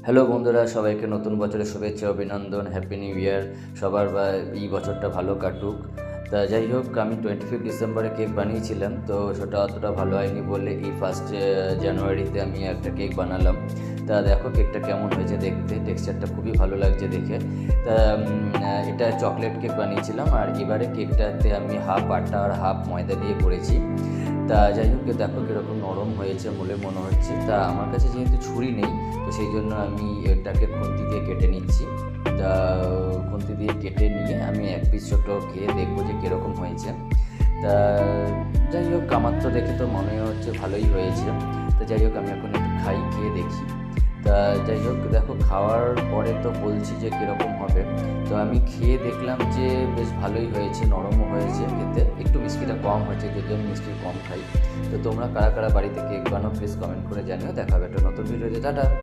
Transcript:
Hello বন্ধুরা, সবাইকে নতুন বছরের শুভেচ্ছা অভিনন্দন। Happy new year. সবার এই বছরটা ভালো কাটুক। তা যাই হোক, আমি 25 ডিসেম্বরে কেক বানিয়েছিলাম, তো সেটা অতটা ভালো হয়নি বলে এই ফার্স্ট জানুয়ারিতে আমি একটা কেক বানালাম। তা দেখো কেকটা কেমন হয়েছে দেখতে, টেক্সচারটা খুবই ভালো লাগছে দেখে। তা এটা চকলেট কেক বানিয়েছিলাম, আর এবারে কেকটাতে আমি হাফ আটা আর হাফ ময়দা দিয়ে করেছি। তা যাই হোক, দেখো কীরকম নরম হয়েছে বলে মনে হচ্ছে। তা আমার কাছে যেহেতু ছুরি নেই, তো সেই জন্য আমি এটাকে খুন্তি দিয়ে কেটে নিচ্ছি। তা খুন্তি দিয়ে কেটে নিয়ে আমি এক পিস ছোটো খেয়ে দেখবো যে কীরকম হয়েছে। তা যাই হোক, আমার তো দেখে তো মনে হচ্ছে ভালোই হয়েছে। তা যাই হোক, আমি এখন একটু খেয়ে দেখি। তা যাই হোক, দেখো খাওয়ার পরে তো বলছি যে কীরকম হবে। তো আমি খেয়ে দেখলাম যে বেশ ভালোই হয়েছে, নরমও হয়েছে খেতে। একটু মিষ্টিটা কম হয়েছে, যদি আমি মিষ্টি কম খাই। তো তোমরা কারা কারা বাড়িতে কেক বানাও প্লিজ কমেন্ট করে জানিও। দেখা হবে একটা নতুন ভিডিওতে। টাটা।